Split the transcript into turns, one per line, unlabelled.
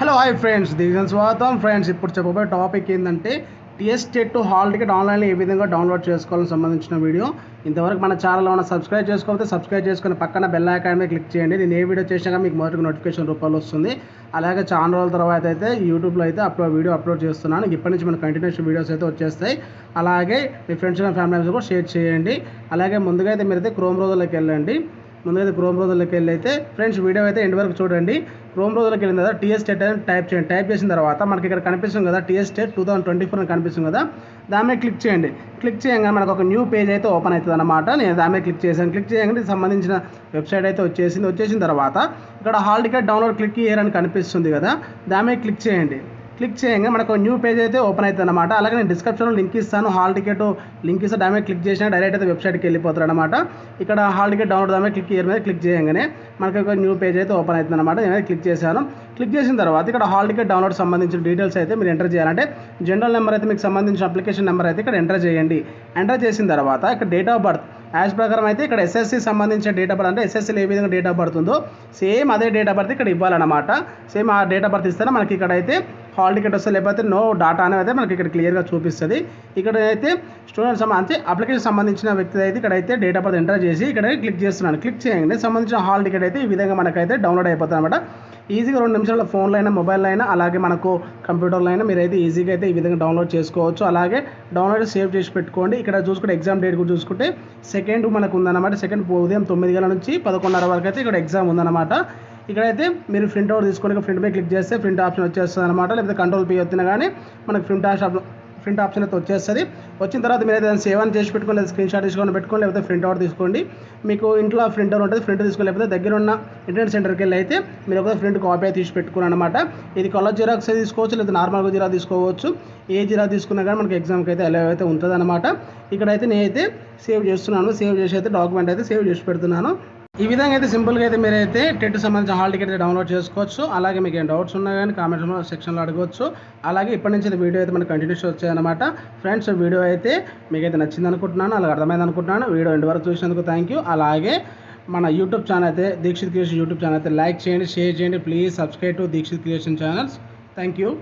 Hello hi friends, దీని స్వాగతం friends. ఇప్పుడు చెప్పబోయే టాపిక్ ఏంటంటే టీఎస్ టెట్ హాల్ టికెట్ ఆన్లైన్లో ఏ విధంగా డౌన్లోడ్ చేసుకోవాలని సంబంధించిన వీడియో. ఇంతవరకు మన ఛానల్లో ఉన్న సబ్స్క్రైబ్ చేసుకోకపోతే సబ్స్క్రైబ్ చేసుకుని పక్కన బెల్ ఐకాన్ మీద క్లిక్ చేయండి. నేను ఏ వీడియో చేసినా మీకు మొదటి నోటిఫికేషన్ రూపంలో వస్తుంది. అలాగే చాలా రోజుల తర్వాత అయితే యూట్యూబ్లో అయితే వీడియో అప్లోడ్ చేస్తున్నాను. ఇప్పటి నుంచి మన కంటిన్యూషన్ వీడియోస్ అయితే వచ్చేస్తాయి. అలాగే మీ ఫ్రెండ్స్ అండ్ ఫ్యామిలీ మెంబర్స్ కూడా షేర్ చేయండి. అలాగే ముందుగా అయితే మీరైతే క్రోమ్ బ్రౌజర్లోకి వెళ్ళండి. ముందుగా క్రోమ్ బ్రౌజర్లోకి వెళ్ళి అయితే ఫ్రెండ్స్ వీడియో అయితే ఎండ్ వరకు చూడండి. క్రోమ్ బ్రౌజర్లోకి వెళ్ళిన తర్వాత టీఎస్ టెట్ అని టైప్ చేయండి. టైప్ చేసిన తర్వాత మనకి ఇక్కడ కనిపిస్తుంది కదా, టీఎస్ టెట్ 2024 అని కనిపిస్తుంది కదా, దాని మీద క్లిక్ చేయండి. క్లిక్ చేయగానే మనకు ఒక న్యూ పేజ్ అయితే ఓపెన్ అవుతుంది అనమాట. నేను దాని మీద క్లిక్ చేశాను. క్లిక్ చేయగానే సంబంధించిన వెబ్సైట్ అయితే వచ్చేసిన తర్వాత ఇక్కడ hall ticket download click here అని కనిపిస్తుంది కదా, దాని మీద క్లిక్ చేయండి. క్లిక్ చేయగా మనకు న్యూ పేజ్ అయితే ఓపెన్ అవుతుంది అనమాట. అలాగే నేను డిస్క్రిప్షన్లో లింక్ ఇస్తాను, హాల్ టికెట్ లింక్ ఇస్తే దాని మీద క్లిక్ చేసినా డైరెక్ట్ అయితే వెబ్సైట్కి వెళ్ళిపోతారు అనమాట. ఇక్కడ హాల్ టికెట్ డౌన్లోడ్ దాని మీద క్లిక్ ఇయర్ మీద క్లిక్ చేయగానే మనకి ఒక న్యూ పేజ్ అయితే ఓపెన్ అవుతుంది అనమాట. నేను క్లిక్ చేశాను. క్లిక్ చేసిన తర్వాత ఇక్కడ హాల్ టికెట్ డౌన్లోడ్ సంబంధించిన డీటెయిల్స్ అయితే మీరు ఎంటర్ చేయాలంటే జనరల్ నెంబర్ అయితే మీకు సంబంధించిన అప్లికేషన్ నెంబర్ అయితే ఇక్కడ ఎంటర్ చేయండి. ఎంటర్ చేసిన తర్వాత ఇక్కడ డేట్ ఆఫ్ బర్త్ యాజ్ ప్రకారం అయితే ఇక్కడ ఎస్ఎస్సి సంబంధించిన డేట్ ఆఫ్ బర్త్ అంటే ఎస్ఎస్సీలో ఏ విధంగా డేట్ ఆఫ్ బర్త్ ఉందో సేమ్ అదే డేట్ ఆఫ్ బర్త్ ఇక్కడ ఇవ్వాలన్నమాట. సేమ్ ఆ డేట్ ఆఫ్ బర్త్ ఇస్తేనే మనకి ఇక్కడ అయితే హాల్ టికెట్ వస్తే, లేకపోతే నో డాటా అనేది అయితే మనకి ఇక్కడ క్లియర్గా చూపిస్తుంది. ఇక్కడ అయితే స్టూడెంట్ సంబంధించి అప్లికేషన్ సంబంధించిన వ్యక్తి అయితే ఇక్కడైతే డేట్ ఆఫ్ బర్త్ ఎంటర్ చేసి ఇక్కడ క్లిక్ చేస్తున్నాను. క్లిక్ చేయగానే సంబంధించిన హాల్ టికెట్ అయితే ఈ విధంగా మనకైతే డౌన్లోడ్ అయిపోతుంది అనమాట. ఈజీగా 2 నిమిషాల్లో ఫోన్లో అయినా మొబైల్లో అయినా అలాగే మనకు కంప్యూటర్లో అయినా మీరైతే ఈజీగా అయితే ఈ విధంగా డౌన్లోడ్ చేసుకోవచ్చు. అలాగే డౌన్లోడ్ సేవ్ చేసి పెట్టుకోండి. ఇక్కడ చూసుకుంటే ఎగ్జామ్ డేట్ కూడా చూసుకుంటే సెకండ్ మనకు ఉందన్నమాట. సెకండ్ ఉదయం 9 గంటల నుంచి 11:30 వరకు అయితే ఇక్కడ ఎగ్జామ్ ఉందన్నమాట. ఇక్కడైతే మీరు ప్రింట్ అవుట్ తీసుకొని ప్రింట్ మీద క్లిక్ చేస్తే ప్రింట్ ఆప్షన్ వచ్చేస్తుంది అనమాట. లేకపోతే కంట్రోల్ పీ వచ్చినా కానీ మనకు ప్రింట్ ఆప్షన్ అయితే వచ్చేస్తుంది. వచ్చిన తర్వాత మీరు అయితే సేవ్ అని చేసి పెట్టుకోండి, లేదా స్క్రీన్ షాట్ తీసుకొని పెట్టుకోండి, లేకపోతే ప్రింట్ అవుట్ తీసుకోండి. మీకు ఇంట్లో ప్రింటర్ ఉంటుంది, ప్రింట్ తీసుకోవాలి. లేకపోతే దగ్గర ఉన్న ఇంటర్నెట్ సెంటర్కి వెళ్ళి అయితే మీరు ఒక ప్రింట్ కాపీ అయితే తీసి పెట్టుకోండి అనమాట. ఇది కలర్ జిరాక్స్ తీసుకోవచ్చు, లేదా నార్మల్గా జిరాక్స్ తీసుకోవచ్చు. ఏ జిరాక్స్ తీసుకున్నా కానీ మనకి ఎగ్జామ్కి అయితే అలౌ అయితే ఉంటుంది అనమాట. ఇక్కడైతే నేనైతే సేవ్ చేస్తున్నాను. సేవ్ చేసి అయితే డాక్యుమెంట్ అయితే సేవ్ చేసి పెడుతున్నాను. ఈ విధంగా అయితే సింపుల్గా అయితే మీరైతే టెట్ సంబంధించిన హాల్ టికెట్ డౌన్లోడ్ చేసుకోవచ్చు. అలాగే మీకు ఏం డౌట్స్ ఉన్నా కానీ కామెంట్స్ సెక్షన్లో అడగవచ్చు. అలాగే ఇప్పటి నుంచి అయితే వీడియో అయితే మనకు కంటిన్యూస్ వచ్చాయన్నమాట. ఫ్రెండ్స్ వీడియో అయితే మీకైతే నచ్చింది అనుకుంటున్నాను, అలాగే అర్థమైంది అనుకుంటున్నాను. వీడియో ఎండ్ వరకు చూసినందుకు థ్యాంక్ యూ. అలాగే మన యూట్యూబ్ ఛానల్ అయితే దీక్షిత్ క్రియేషన్ యూట్యూబ్ ఛానల్ అయితే లైక్ చేయండి, షేర్ చేయండి. Please subscribe to Dikshit creation channels. Thank you.